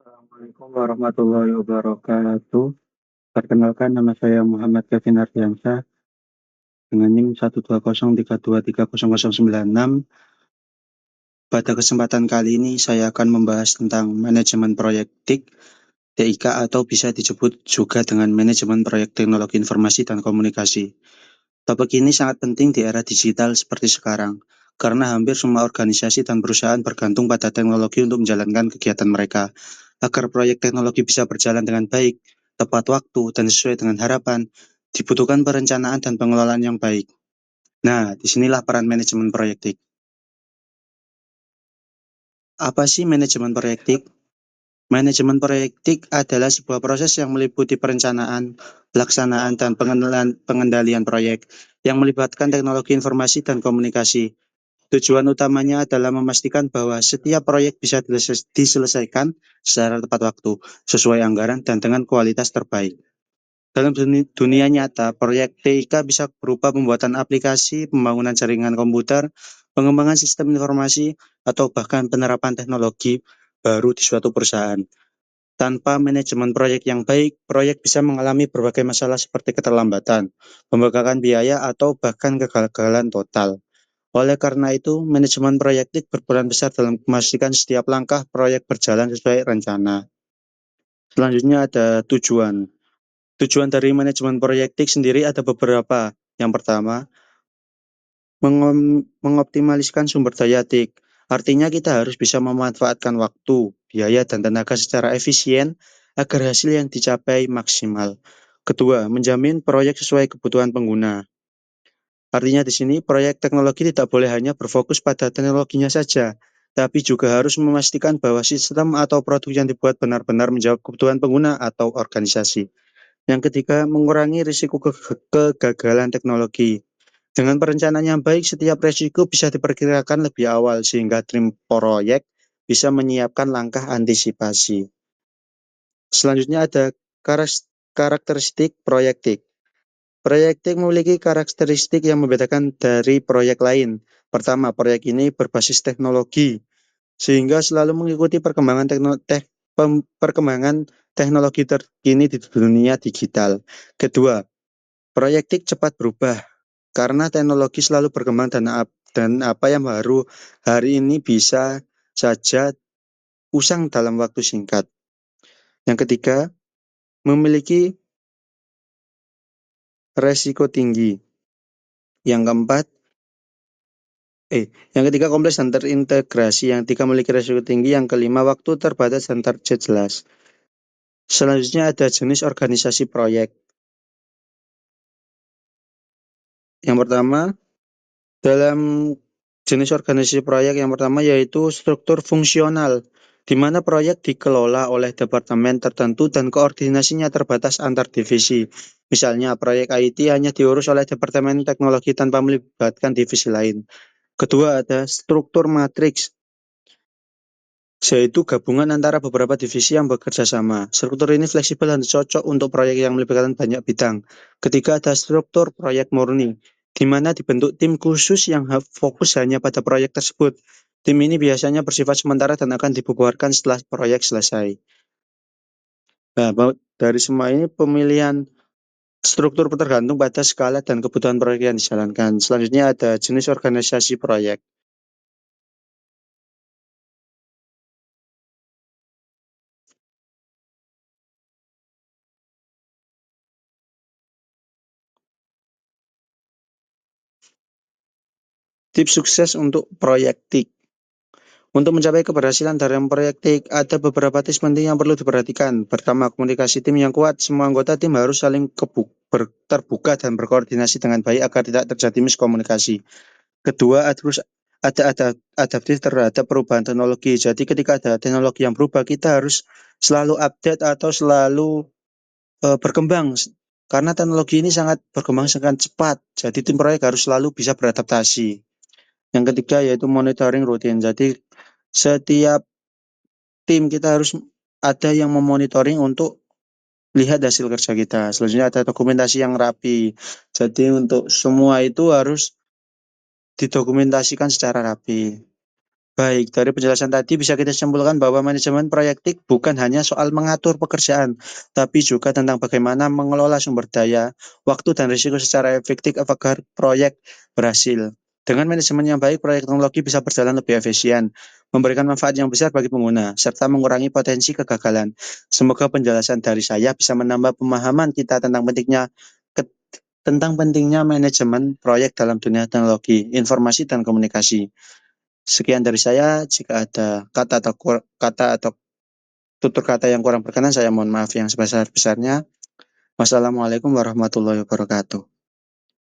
Assalamualaikum warahmatullahi wabarakatuh. Perkenalkan nama saya Muhammad Kevin Ardiansyah dengan NIM 12032300096. Pada kesempatan kali ini saya akan membahas tentang manajemen proyek TIK atau bisa disebut juga dengan manajemen proyek teknologi informasi dan komunikasi. Topik ini sangat penting di era digital seperti sekarang, karena hampir semua organisasi dan perusahaan bergantung pada teknologi untuk menjalankan kegiatan mereka. Agar proyek teknologi bisa berjalan dengan baik, tepat waktu, dan sesuai dengan harapan, dibutuhkan perencanaan dan pengelolaan yang baik. Nah, disinilah peran manajemen proyek TIK. Apa sih manajemen proyek TIK? Manajemen proyek TIK adalah sebuah proses yang meliputi perencanaan, pelaksanaan, dan pengendalian proyek yang melibatkan teknologi informasi dan komunikasi. Tujuan utamanya adalah memastikan bahwa setiap proyek bisa diselesaikan secara tepat waktu, sesuai anggaran, dan dengan kualitas terbaik. Dalam dunia nyata, proyek TIK bisa berupa pembuatan aplikasi, pembangunan jaringan komputer, pengembangan sistem informasi, atau bahkan penerapan teknologi baru di suatu perusahaan. Tanpa manajemen proyek yang baik, proyek bisa mengalami berbagai masalah seperti keterlambatan, pembengkakan biaya, atau bahkan kegagalan total. Oleh karena itu, manajemen proyektik berperan besar dalam memastikan setiap langkah proyek berjalan sesuai rencana. Selanjutnya ada tujuan. Tujuan dari manajemen proyektik sendiri ada beberapa. Yang pertama, mengoptimaliskan sumber daya TIK. Artinya kita harus bisa memanfaatkan waktu, biaya, dan tenaga secara efisien agar hasil yang dicapai maksimal. Kedua, menjamin proyek sesuai kebutuhan pengguna. Artinya di sini proyek teknologi tidak boleh hanya berfokus pada teknologinya saja, tapi juga harus memastikan bahwa sistem atau produk yang dibuat benar-benar menjawab kebutuhan pengguna atau organisasi. Yang ketiga, mengurangi risiko kegagalan teknologi. Dengan perencanaan yang baik, setiap risiko bisa diperkirakan lebih awal sehingga tim proyek bisa menyiapkan langkah antisipasi. Selanjutnya ada karakteristik proyektik. Proyektik memiliki karakteristik yang membedakan dari proyek lain. Pertama, proyek ini berbasis teknologi, sehingga selalu mengikuti perkembangan teknologi terkini di dunia digital. Kedua, proyektik cepat berubah, karena teknologi selalu berkembang dan apa yang baru hari ini bisa saja usang dalam waktu singkat. Yang ketiga, memiliki resiko tinggi. Yang keempat, yang ketiga kompleks dan terintegrasi. Yang ketiga memiliki resiko tinggi. Yang kelima waktu terbatas dan target jelas. Selanjutnya ada jenis organisasi proyek. Yang pertama, dalam jenis organisasi proyek yang pertama yaitu struktur fungsional, di mana proyek dikelola oleh departemen tertentu dan koordinasinya terbatas antar divisi. Misalnya, proyek IT hanya diurus oleh departemen teknologi tanpa melibatkan divisi lain. Kedua, ada struktur matriks, yaitu gabungan antara beberapa divisi yang bekerja sama. Struktur ini fleksibel dan cocok untuk proyek yang melibatkan banyak bidang. Ketiga, ada struktur proyek murni, di mana dibentuk tim khusus yang fokus hanya pada proyek tersebut. Tim ini biasanya bersifat sementara dan akan dibubarkan setelah proyek selesai. Nah, dari semua ini pemilihan struktur tergantung pada skala dan kebutuhan proyek yang dijalankan. Selanjutnya ada jenis organisasi proyek. Tips sukses untuk proyek TIK. Untuk mencapai keberhasilan dalam proyek TIK, ada beberapa tips penting yang perlu diperhatikan. Pertama, komunikasi tim yang kuat. Semua anggota tim harus saling terbuka dan berkoordinasi dengan baik agar tidak terjadi miskomunikasi. Kedua, harus ada adaptif terhadap perubahan teknologi. Jadi ketika ada teknologi yang berubah, kita harus selalu update atau selalu berkembang. Karena teknologi ini sangat berkembang sangat cepat. Jadi tim proyek harus selalu bisa beradaptasi. Yang ketiga yaitu monitoring rutin. Jadi setiap tim kita harus ada yang memonitoring untuk lihat hasil kerja kita. Selanjutnya ada dokumentasi yang rapi. Jadi untuk semua itu harus didokumentasikan secara rapi. Baik, dari penjelasan tadi bisa kita simpulkan bahwa manajemen proyektik bukan hanya soal mengatur pekerjaan, tapi juga tentang bagaimana mengelola sumber daya, waktu, dan risiko secara efektif agar proyek berhasil. Dengan manajemen yang baik, proyek teknologi bisa berjalan lebih efisien, memberikan manfaat yang besar bagi pengguna, serta mengurangi potensi kegagalan. Semoga penjelasan dari saya bisa menambah pemahaman kita tentang pentingnya manajemen proyek dalam dunia teknologi, informasi, dan komunikasi. Sekian dari saya. Jika ada kata atau tutur kata yang kurang berkenan, saya mohon maaf yang sebesar-besarnya. Wassalamualaikum warahmatullahi wabarakatuh.